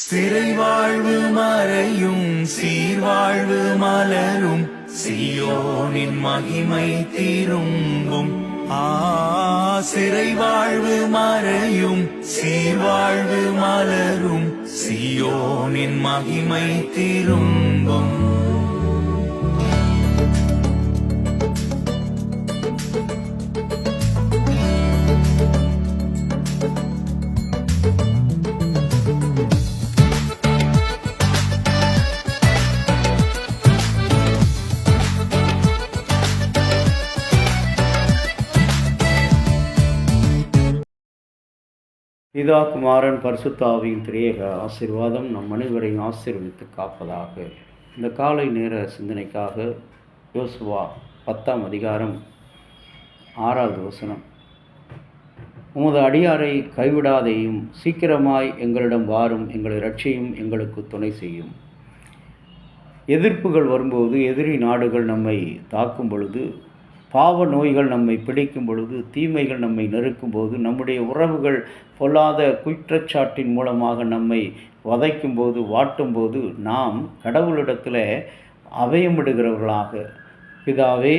சிறை வாழ்வு மறையும் சீர்வாழ்வு மலரும் சீயோனின் மகிமை திரும்பும். சிறை வாழ்வு மறையும் சீர்வாழ்வு மலரும் சீயோனின் மகிமை திரும்பும். பிதா குமாரன் பரிசுத்த ஆவியின் திரியேக ஆசீர்வாதம் நம் அனைவரையும் ஆசீர்வதித்து காப்பதாக. இந்த காலை நேர சிந்தனைக்காக யோசுவா 10ஆம் அதிகாரம் 6வது வசனம். உமது அடியாரை கைவிடாதேயும், சீக்கிரமாய் எங்களிடம் வாரும், எங்களை ரட்சியும், எங்களுக்கு துணை செய்யும். எதிர்ப்புகள் வரும்போது, எதிரி நாடுகள் நம்மை தாக்கும் பொழுது, பாவ நோய்கள் நம்மை பிடிக்கும் பொழுது, தீமைகள் நம்மை நெருக்கும் போது, நம்முடைய உறவுகள் பொல்லாத குற்றச்சாட்டின் மூலமாக நம்மை வதைக்கும் போது, வாட்டும் போது, நாம் கடவுளிடத்தில் அபயமிடுகிறவர்களாக, பிதாவே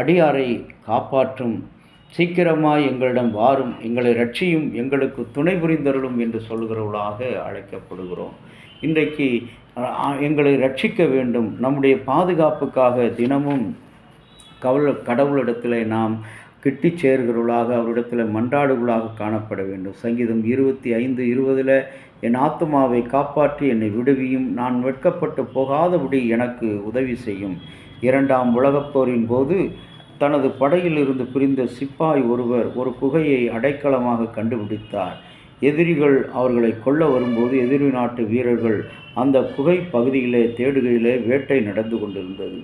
அடியாரை காப்பாற்றும், சீக்கிரமாய் எங்களிடம் வாரும், எங்களை ரட்சியும், எங்களுக்கு துணை புரிந்தருளும் என்று சொல்கிறவர்களாக அழைக்கப்படுகிறோம். இன்றைக்கு எங்களை ரட்சிக்க வேண்டும், நம்முடைய பாதுகாப்புக்காக தினமும் கடவுளிடத்தில் நாம் கிட்டி சேர்கிறவர்களாக, அவரிடத்தில் மன்றாடுகளாக காணப்பட வேண்டும். சங்கீதம் 25:20 என் ஆத்துமாவை காப்பாற்றி என்னை விடுவியும், நான் வெட்கப்பட்டு போகாதபடி எனக்கு உதவி செய்யும். 2ஆம் உலகப் போரின் போது தனது படையில் இருந்து பிரிந்த சிப்பாய் ஒருவர் ஒரு குகையை அடைக்கலமாக கண்டுபிடித்தார். எதிரிகள் அவர்களை கொல்ல வரும்போது எதிரி நாட்டு வீரர்கள் அந்த குகை பகுதியிலே தேடுகையிலே வேட்டை நடந்து கொண்டிருந்தது.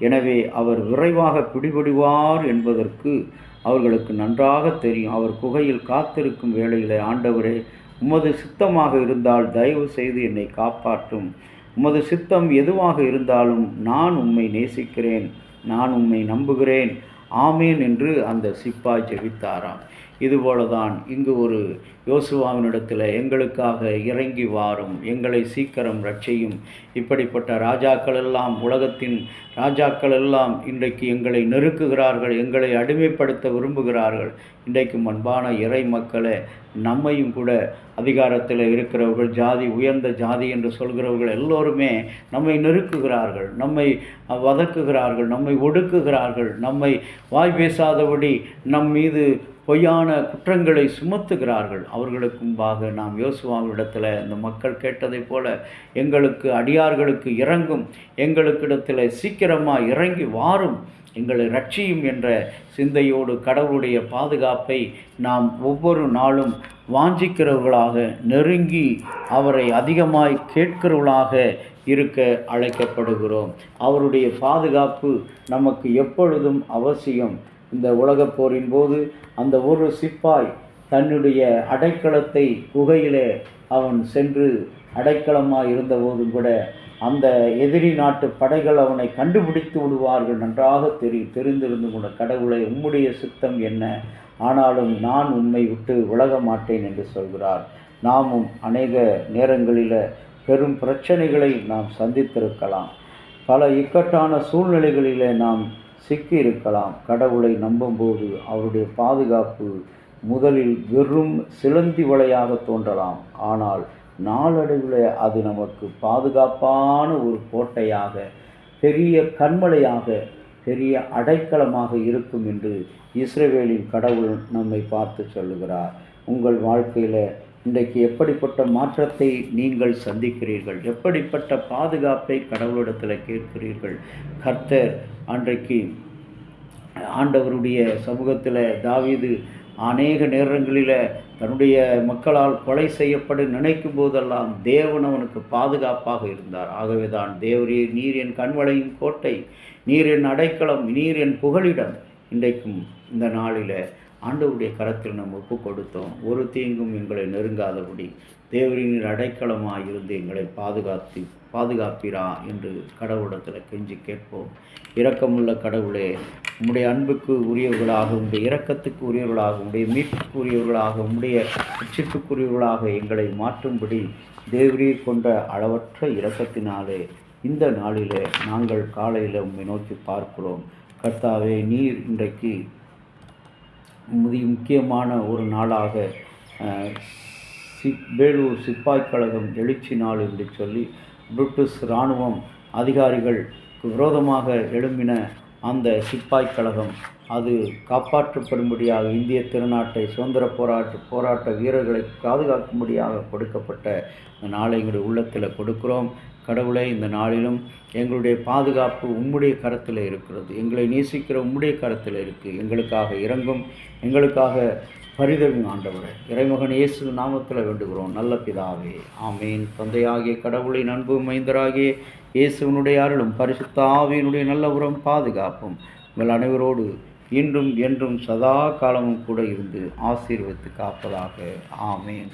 எனவே அவர் விரைவாக பிடிபடுவார் என்பதற்கு அவர்களுக்கு நன்றாக தெரியும். அவர் குகையில் காத்திருக்கும் வேளையிலே, ஆண்டவரே, உமது சித்தமாக இருந்தால் தயவு செய்து என்னை காப்பாற்றும், உமது சித்தம் எதுவாக இருந்தாலும் நான் உம்மை நேசிக்கிறேன், நான் உம்மை நம்புகிறேன், ஆமேன் என்று அந்த சிப்பாய் ஜெபித்தாராம். இதுபோலதான் இங்கு ஒரு யோசுவாவினிடத்தில் எங்களுக்காக இறங்கி வாரும், எங்களை சீக்கிரம் ரட்சியும். இப்படிப்பட்ட ராஜாக்கள் எல்லாம், உலகத்தின் ராஜாக்கள் எல்லாம் இன்றைக்கு எங்களை நெருக்குகிறார்கள், எங்களை அடிமைப்படுத்த விரும்புகிறார்கள். இன்றைக்கு அன்பான இறை மக்களை, நம்மையும் கூட அதிகாரத்தில் இருக்கிறவர்கள், ஜாதி உயர்ந்த ஜாதி என்று சொல்கிறவர்கள் எல்லோருமே நம்மை நெருக்குகிறார்கள், நம்மை வதக்குகிறார்கள், நம்மை ஒடுக்குகிறார்கள், நம்மை வாய் பேசாதபடி நம் மீது பொய்யான குற்றங்களை சுமத்துகிறார்கள். அவர்களுக்கு முன்பாக நாம் யோசுவாவிடத்தில் இந்த மக்கள் கேட்டதைப் போல எங்களுக்கு அடியார்களுக்கு இறங்கும், எங்களுக்கிடத்தில் சீக்கிரமாக இறங்கி வாரும், எங்களை ரட்சியும் என்ற சிந்தையோடு கடவுளுடைய பாதுகாப்பை நாம் ஒவ்வொரு நாளும் வாஞ்சிக்கிறவர்களாக, நெருங்கி அவரை அதிகமாய் கேட்கிறவர்களாக இருக்க அழைக்கப்படுகிறோம். அவருடைய பாதுகாப்பு நமக்கு எப்பொழுதும் அவசியம். இந்த உலகப் போரின் போது அந்த ஒரு சிப்பாய் தன்னுடைய அடைக்கலத்தை குகையிலே அவன் சென்று அடைக்கலமாக இருந்தபோதும் கூட அந்த எதிரி நாட்டு படைகள் அவனை கண்டுபிடித்து விடுவார்கள் நன்றாக தெரிந்திருந்து கூட, கடவுளை, உம்முடைய சித்தம் என்ன, ஆனாலும் நான் உம்மை விட்டு விலக மாட்டேன் என்று சொல்கிறார். நாமும் அநேக நேரங்களில் பெரும் பிரச்சனைகளை நாம் சந்தித்திருக்கலாம், பல இக்கட்டான சூழ்நிலைகளில் நாம் சிக்கி இருக்கலாம். கடவுளை நம்பும்போது அவருடைய பாதுகாப்பு முதலில் வெறும் சிலந்தி வலையாக தோன்றலாம், ஆனால் நாளடைவில் அது நமக்கு பாதுகாப்பான ஒரு கோட்டையாக, பெரிய கண்மலையாக, பெரிய அடைக்கலமாக இருக்கும் என்று இஸ்ரவேலின் கடவுள் நம்மை பார்த்து சொல்லுகிறார். உங்கள் வாழ்க்கையில் இன்றைக்கு எப்படிப்பட்ட மாற்றத்தை நீங்கள் சந்திக்கிறீர்கள்? எப்படிப்பட்ட பாதுகாப்பை கடவுளிடத்தில் கேட்கிறீர்கள்? கர்த்தர் அன்றைக்கு ஆண்டவருடைய சமூகத்தில் தாவீது அநேக நேரங்களில் தன்னுடைய மக்களால் கொலை செய்யப்பட நினைக்கும் போதெல்லாம் தேவன் அவனுக்கு பாதுகாப்பாக இருந்தார். ஆகவே தான், தேவரே, நீர் என் கண்வளையும் கோட்டை, நீர் என் அடைக்கலம், நீர் என் புகலிடம். இன்றைக்கும் இந்த நாளில் ஆண்டவருடைய கரத்தில் நாம் ஒப்பு கொடுத்தோம். ஒரு தீங்கும் எங்களை நெருங்காதபடி தேவரீர் அடைக்கலமாக இருந்து எங்களை பாதுகாப்பீரா என்று கடவுளிடத்தில் கெஞ்சி கேட்போம். இரக்கமுள்ள கடவுளே, உம்முடைய அன்புக்கு உரியவர்களாக, உம்முடைய இரக்கத்துக்கு உரியவர்களாக, உம்முடைய மீட்புக்கு உரியவர்களாக, உம்முடைய ரட்சிப்புக்குரியவர்களாக எங்களை மாற்றும்படி தேவரீர் கொண்ட அளவற்ற இரக்கத்தினாலே இந்த நாளிலே நாங்கள் காலையில் உம்மை நோக்கி பார்க்கிறோம். கர்த்தாவே, நீர் இன்றைக்கு முக்கியமான ஒரு நாளாக வேலூர் சிப்பாய் கழகம் எழுச்சி நாள் என்று சொல்லி பிரிட்டிஷ் இராணுவம் அதிகாரிகளுக்கு விரோதமாக எழும்பின அந்த சிப்பாய் கழகம் அது காப்பாற்றப்படும்படியாக இந்திய திருநாட்டை சுதந்திர போராட்ட வீரர்களை பாதுகாக்கும்படியாக கொடுக்கப்பட்ட இந்த நாளை எங்களுடைய உள்ளத்தில் கொடுக்கிறோம். கடவுளை, இந்த நாளிலும் எங்களுடைய பாதுகாப்பு உம்முடைய கரத்தில் இருக்கிறது. எங்களை நேசிக்கிற உம்முடைய கரத்தில் இருக்குது. எங்களுக்காக இறங்கும், எங்களுக்காக பரிதவின் ஆண்டவரே, இறைமகன் இயேசு நாமத்தில் வேண்டுகிறோம் நல்ல பிதாவே, ஆமீன். தந்தையாகிய கடவுளின் அன்பு, மைந்தராகிய இயேசுவினுடைய அருளும் பரிசுத்த ஆவியினுடைய நல்ல உரம் பாதுகாப்பும் உங்கள் அனைவரோடு இன்றும் என்றும் சதா காலமும் கூட இருந்து ஆசீர்வதித்து காப்பதாக. ஆமீன்.